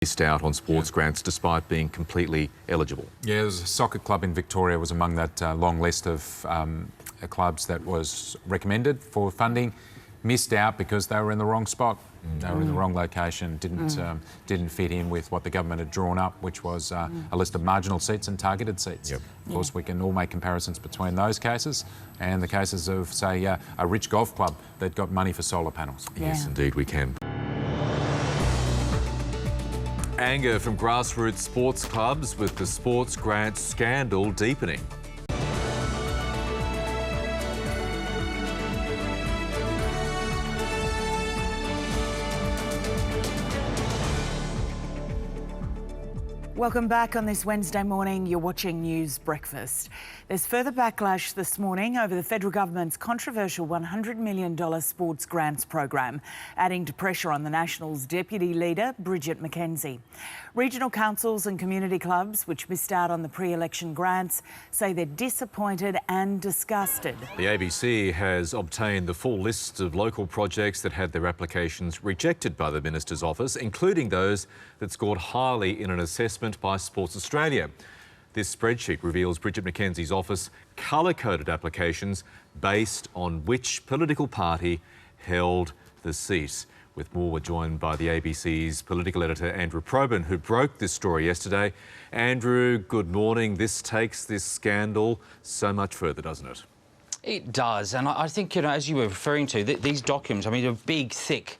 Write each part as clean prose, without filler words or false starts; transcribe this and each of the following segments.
Missed out on sports grants despite being completely eligible. Yeah, there was a soccer club in Victoria was among that long list of clubs that was recommended for funding. Missed out because they were in the wrong spot. They were in the wrong location, didn't fit in with what the government had drawn up, which was a list of marginal seats and targeted seats. Of course, we can all make comparisons between those cases and the cases of, say, a rich golf club that got money for solar panels. Yes, indeed we can. Anger from grassroots sports clubs with the sports grant scandal deepening. Welcome back on this Wednesday morning. You're watching News Breakfast. There's further backlash this morning over the federal government's controversial $100 million sports grants program, adding to pressure on the Nationals' deputy leader, Bridget McKenzie. Regional councils and community clubs, which missed out on the pre-election grants, say they're disappointed and disgusted. The ABC has obtained the full list of local projects that had their applications rejected by the Minister's office, including those that scored highly in an assessment by Sports Australia. This spreadsheet reveals Bridget McKenzie's office colour-coded applications based on which political party held the seat. With more, we're joined by the ABC's political editor, Andrew Probyn, who broke this story yesterday. Andrew, good morning. This takes this scandal so much further, doesn't it? It does, and I think, you know, as you were referring to, these documents, I mean, a big, thick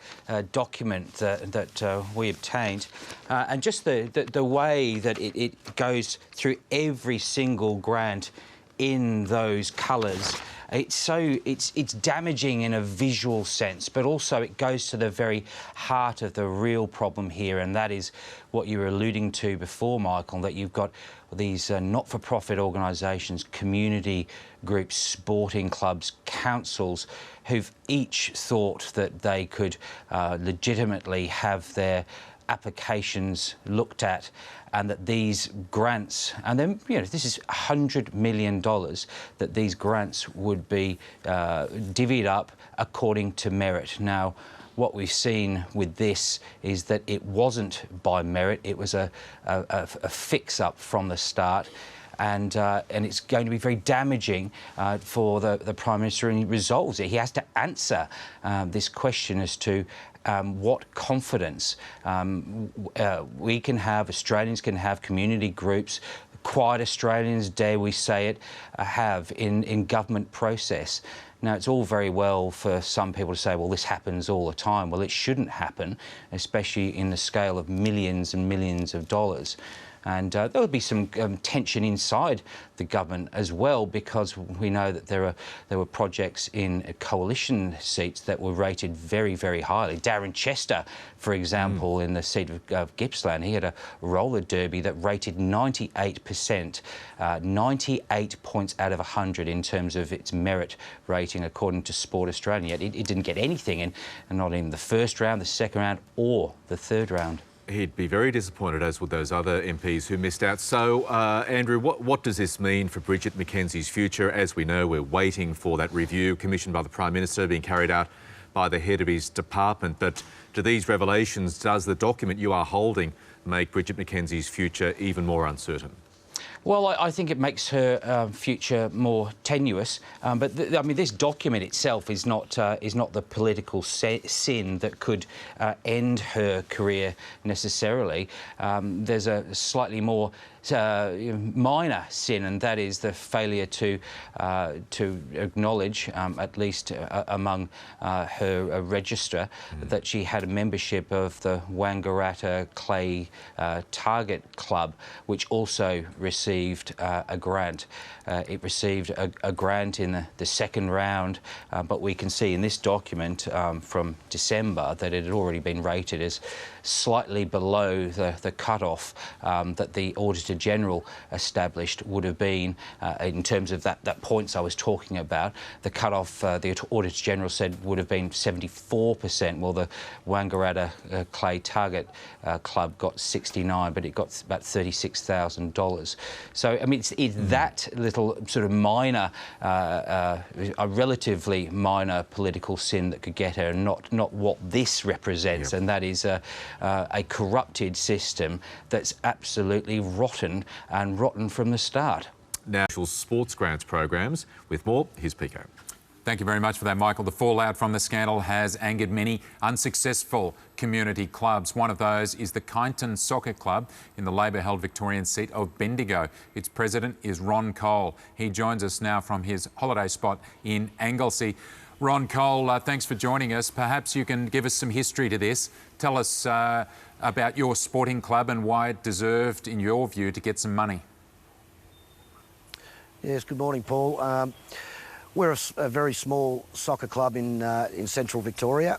document that we obtained, and just the way that it goes through every single grant in those colours. It's damaging in a visual sense, but also it goes to the very heart of the real problem here, and that is what you were alluding to before, Michael, that you've got these not-for-profit organisations, community groups, sporting clubs, councils, who've each thought that they could legitimately have their applications looked at, and that these grants, and then, you know, this is $100 million, that these grants would be divvied up according to merit. Now, what we've seen with this is that it wasn't by merit, it was a fix-up from the start. And it's going to be very damaging for the Prime Minister, and he resolves it. He has to answer this question as to what confidence we can have, Australians can have, community groups, quiet Australians, dare we say it, have in government process. Now, it's all very well for some people to say, well, this happens all the time. Well, it shouldn't happen, especially in the scale of millions and millions of dollars. And there will be some tension inside the government as well, because we know that there were projects in coalition seats that were rated very, very highly. Darren Chester, for example, in the seat of Gippsland, he had a roller derby that rated 98%, 98 points out of 100 in terms of its merit rating, according to Sport Australia. It didn't get anything, and not in the first round, the second round, or the third round. He'd be very disappointed, as would those other MPs who missed out. So, Andrew, what does this mean for Bridget McKenzie's future? As we know, we're waiting for that review commissioned by the Prime Minister, being carried out by the head of his department. But do these revelations, does the document you are holding make Bridget McKenzie's future even more uncertain? Well, I think it makes her future more tenuous. But I mean, this document itself is not the political sin that could end her career necessarily. There's a slightly more minor sin, and that is the failure to acknowledge, at least among her register, that she had a membership of the Wangartta Clay Target Club, which also received a grant. It received a grant in the second round, but we can see in this document from December that it had already been rated as slightly below the cut-off that the Auditor General established would have been in terms of that points I was talking about. The cut-off, the Auditor General said, would have been 74%. Well, the Wangartta Clay Target Club got 69, but it got about $36,000. So, I mean, it's that little sort of minor, a relatively minor political sin that could get her, and not what this represents, and that is a corrupted system that's absolutely rotten, and rotten from the start. National sports grants programs. With more, here's Pico. Thank you very much for that, Michael. The fallout from the scandal has angered many unsuccessful community clubs. One of those is the Kyneton Soccer Club in the Labor-held Victorian seat of Bendigo. Its president is Ron Cole. He joins us now from his holiday spot in Anglesey. Ron Cole, thanks for joining us. Perhaps you can give us some history to this. Tell us about your sporting club and why it deserved, in your view, to get some money. Yes, good morning, Paul. We're a very small soccer club in central Victoria.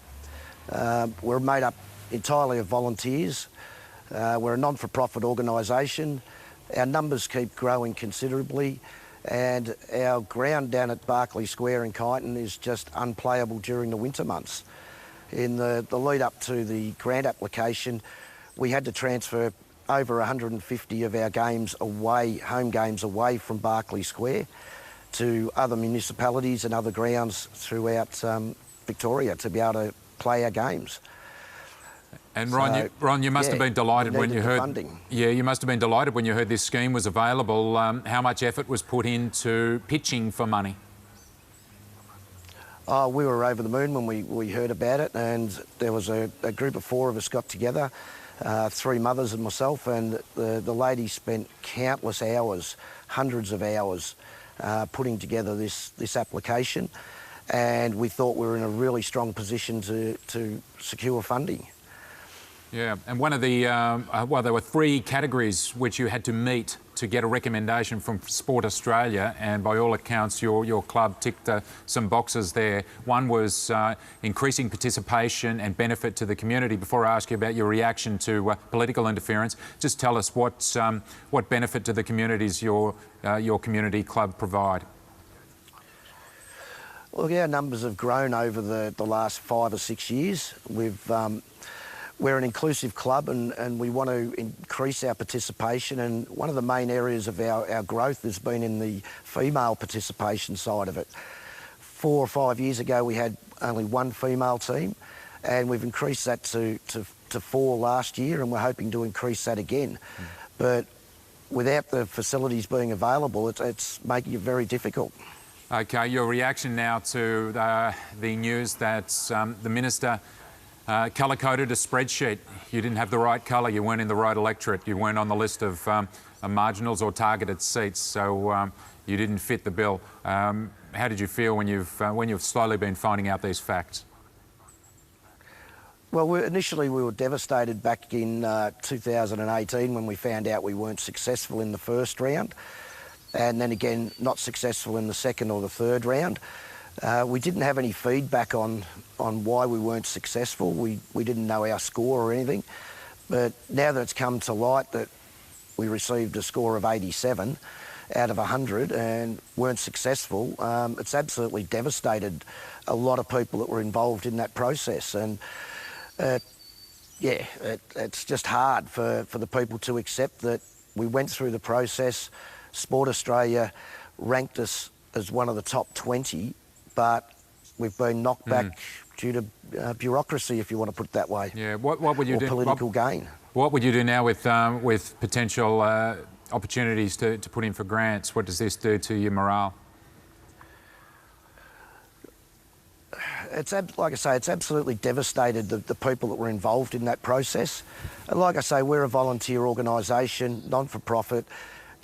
We're made up entirely of volunteers. We're a non-for-profit organisation. Our numbers keep growing considerably, and our ground down at Berkeley Square in Kyneton is just unplayable during the winter months. In the lead up to the grant application, we had to transfer over 150 of our games away, home games away from Berkeley Square, to other municipalities and other grounds throughout Victoria to be able to play our games. And Ron, you must have been delighted when you heard funding. Yeah, you must have been delighted when you heard this scheme was available. How much effort was put into pitching for money? Oh, we were over the moon when we heard about it, and there was a group of 4 of us got together, 3 mothers and myself, and the lady spent countless hours, hundreds of hours, putting together this application, and we thought we were in a really strong position to secure funding. Yeah, and one of the, well, there were 3 categories which you had to meet to get a recommendation from Sport Australia, and by all accounts your club ticked some boxes there. One was increasing participation and benefit to the community. Before I ask you about your reaction to political interference, just tell us what benefit to the communities your community club provide. Well, our numbers have grown over the last 5 or 6 years. We're an inclusive club, and we want to increase our participation, and one of the main areas of our growth has been in the female participation side of it. 4 or 5 years ago we had only 1 female team, and we've increased that to 4 last year, and we're hoping to increase that again. But without the facilities being available, it's making it very difficult. Okay, your reaction now to the news that the Minister colour-coded a spreadsheet. You didn't have the right colour, you weren't in the right electorate, you weren't on the list of marginals or targeted seats, so you didn't fit the bill. How did you feel when you've slowly been finding out these facts? Well, initially we were devastated back in 2018 when we found out we weren't successful in the first round, and then again not successful in the second or the third round. We didn't have any feedback on why we weren't successful. We didn't know our score or anything. But now that it's come to light that we received a score of 87 out of 100 and weren't successful, it's absolutely devastated a lot of people that were involved in that process. And it's just hard for the people to accept that we went through the process. Sport Australia ranked us as one of the top 20, but we've been knocked back due to bureaucracy, if you want to put it that way. Yeah. What would you do? Political gain. What would you do now with potential opportunities to put in for grants? What does this do to your morale? It's like I say, it's absolutely devastated the people that were involved in that process. And like I say, we're a volunteer organisation, non-for-profit.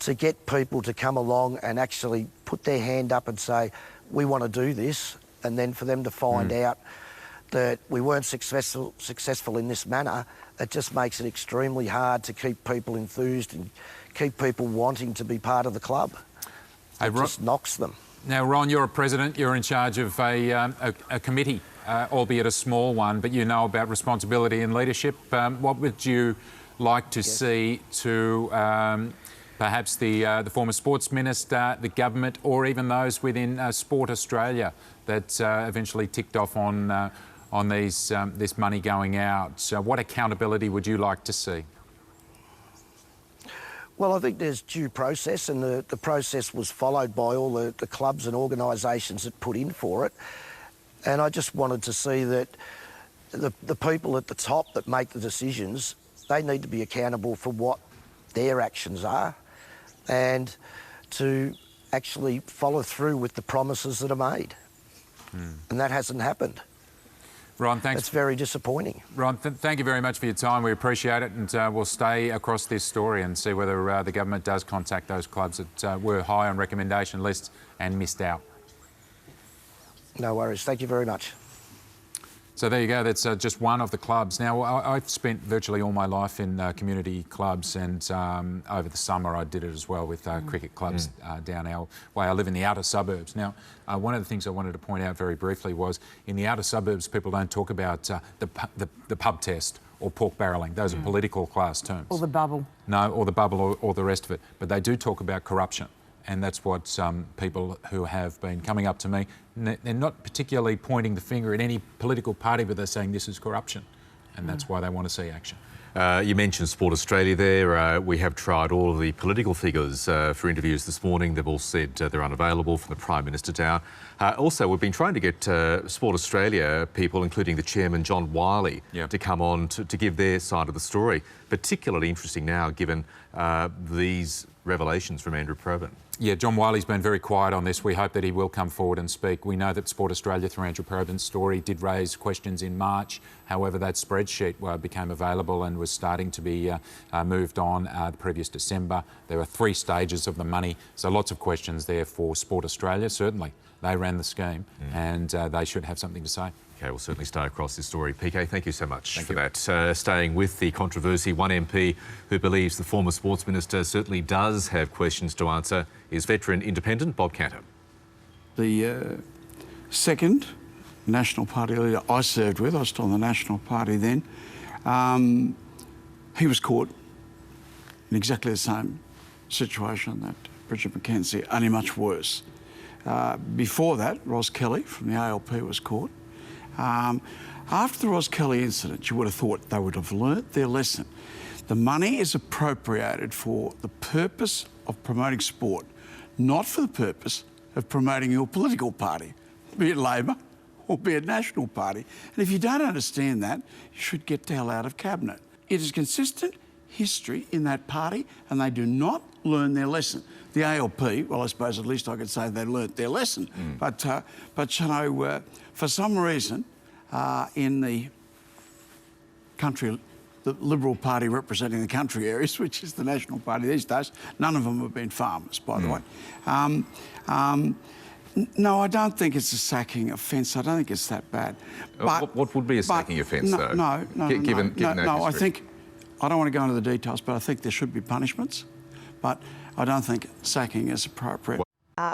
To get people to come along and actually put their hand up and say, we want to do this, and then for them to find out that we weren't successful in this manner, it just makes it extremely hard to keep people enthused and keep people wanting to be part of the club. It just knocks them. Now, Ron, you're a president, you're in charge of a committee, albeit a small one, but you know about responsibility and leadership. What would you like to see to perhaps the former sports minister, the government, or even those within Sport Australia that eventually ticked off on this money going out? So what accountability would you like to see? Well, I think there's due process, and the process was followed by all the clubs and organisations that put in for it. And I just wanted to see that the people at the top that make the decisions, they need to be accountable for what their actions are and to actually follow through with the promises that are made. And that hasn't happened. Ron, thanks. It's very disappointing. Ron, thank you very much for your time. We appreciate it, and we'll stay across this story and see whether the government does contact those clubs that were high on recommendation lists and missed out. No worries. Thank you very much. So there you go. That's just one of the clubs. Now, I've spent virtually all my life in community clubs, and over the summer I did it as well with cricket clubs down our way. I live in the outer suburbs. Now, one of the things I wanted to point out very briefly was in the outer suburbs, people don't talk about the pub test or pork barrelling. Those are political class terms. Or the bubble. No, or the bubble or the rest of it. But they do talk about corruption. And that's what people who have been coming up to me, they're not particularly pointing the finger at any political party, but they're saying this is corruption. And that's why they want to see action. You mentioned Sport Australia there. We have tried all of the political figures for interviews this morning. They've all said they're unavailable, from the Prime Minister down. Also, we've been trying to get Sport Australia people, including the chairman, John Wiley, to come on to give their side of the story. Particularly interesting now, given these revelations from Andrew Probyn. Yeah, John Wiley's been very quiet on this. We hope that he will come forward and speak. We know that Sport Australia, through Andrew Probyn's story, did raise questions in March. However, that spreadsheet became available and was starting to be moved on the previous December. There were 3 stages of the money, so lots of questions there for Sport Australia. Certainly, they ran the scheme and they should have something to say. OK, we'll certainly stay across this story. PK, thank you so much for that. Staying with the controversy, one MP who believes the former Sports Minister certainly does have questions to answer is veteran independent Bob Cantor. The second National Party leader I served with, I was still in the National Party then, he was caught in exactly the same situation that Bridget McKenzie, only much worse. Before that, Ros Kelly from the ALP was caught. After the Ros Kelly incident, you would have thought they would have learnt their lesson. The money is appropriated for the purpose of promoting sport, not for the purpose of promoting your political party, be it Labor or be it National Party. And if you don't understand that, you should get the hell out of Cabinet. It is consistent history in that party, and they do not learn their lesson. The ALP, well, I suppose at least I could say they learnt their lesson. But you know, for some reason, in the country, the Liberal Party representing the country areas, which is the National Party these days, none of them have been farmers, by the way. No, I don't think it's a sacking offence. I don't think it's that bad. But, what would be a sacking offence, though? No, Given I think, I don't want to go into the details, but I think there should be punishments. But I don't think sacking is appropriate.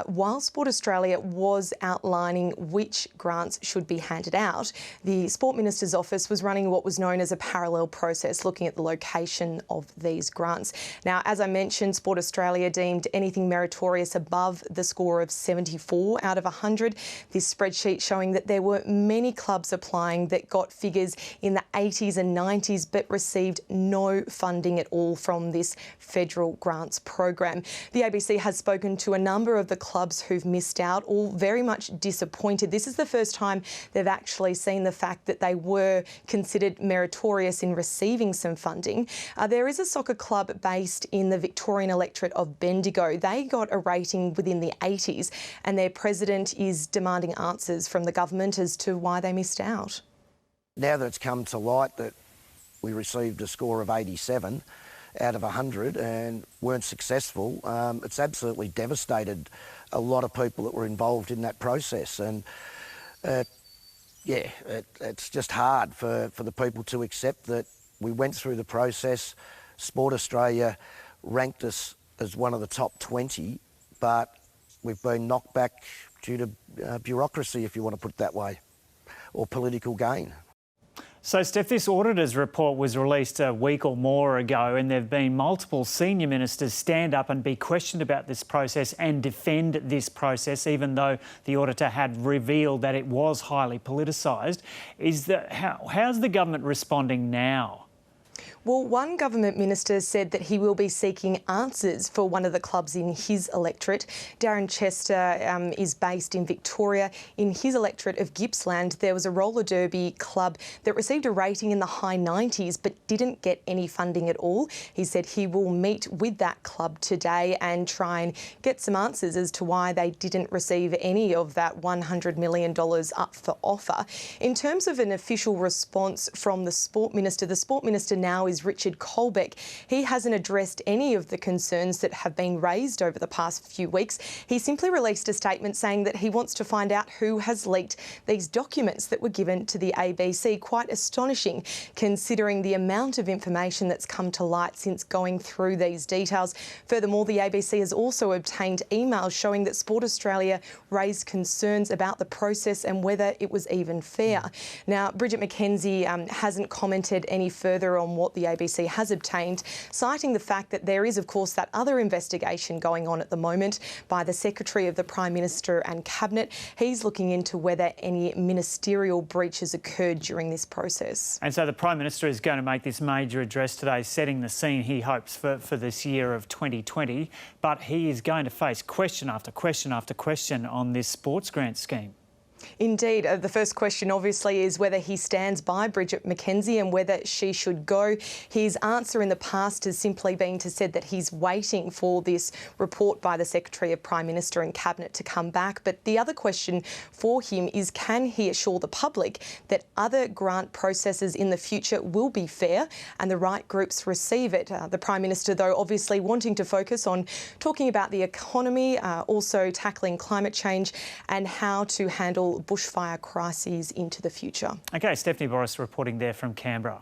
While Sport Australia was outlining which grants should be handed out, the Sport Minister's office was running what was known as a parallel process, looking at the location of these grants. Now, as I mentioned, Sport Australia deemed anything meritorious above the score of 74 out of 100. This spreadsheet showing that there were many clubs applying that got figures in the 80s and 90s but received no funding at all from this federal grants program. The ABC has spoken to a number of the clubs who've missed out, all very much disappointed. This is the first time they've actually seen the fact that they were considered meritorious in receiving some funding. There is a soccer club based in the Victorian electorate of Bendigo. They got a rating within the 80s, and their president is demanding answers from the government as to why they missed out. Now that it's come to light that we received a score of 87 out of 100 and weren't successful, it's absolutely devastated a lot of people that were involved in that process. And it's just hard for the people to accept that we went through the process. Sport Australia ranked us as one of the top 20, but we've been knocked back due to bureaucracy, if you want to put it that way, or political gain. So, Steph, this auditor's report was released a week or more ago, and there have been multiple senior ministers stand up and be questioned about this process and defend this process, even though the auditor had revealed that it was highly politicised. How's the government responding now? Well, one government minister said that he will be seeking answers for one of the clubs in his electorate. Darren Chester is based in Victoria. In his electorate of Gippsland, there was a roller derby club that received a rating in the high 90s but didn't get any funding at all. He said he will meet with that club today and try and get some answers as to why they didn't receive any of that $100 million up for offer. In terms of an official response from the Sport Minister now is Richard Colbeck. He hasn't addressed any of the concerns that have been raised over the past few weeks. He simply released a statement saying that he wants to find out who has leaked these documents that were given to the ABC. Quite astonishing considering the amount of information that's come to light since going through these details. Furthermore, the ABC has also obtained emails showing that Sport Australia raised concerns about the process and whether it was even fair. Now, Bridget McKenzie hasn't commented any further on what the ABC has obtained, citing the fact that there is, of course, that other investigation going on at the moment by the Secretary of the Prime Minister and Cabinet. He's looking into whether any ministerial breaches occurred during this process. And so the Prime Minister is going to make this major address today, setting the scene, he hopes, for this year of 2020. But he is going to face question after question after question on this sports grant scheme. Indeed. The first question obviously is whether he stands by Bridget McKenzie and whether she should go. His answer in the past has simply been to say that he's waiting for this report by the Secretary of Prime Minister and Cabinet to come back. But the other question for him is, can he assure the public that other grant processes in the future will be fair and the right groups receive it? The Prime Minister, though, obviously wanting to focus on talking about the economy, also tackling climate change and how to handle bushfire crises into the future. OK, Stephanie Boris reporting there from Canberra.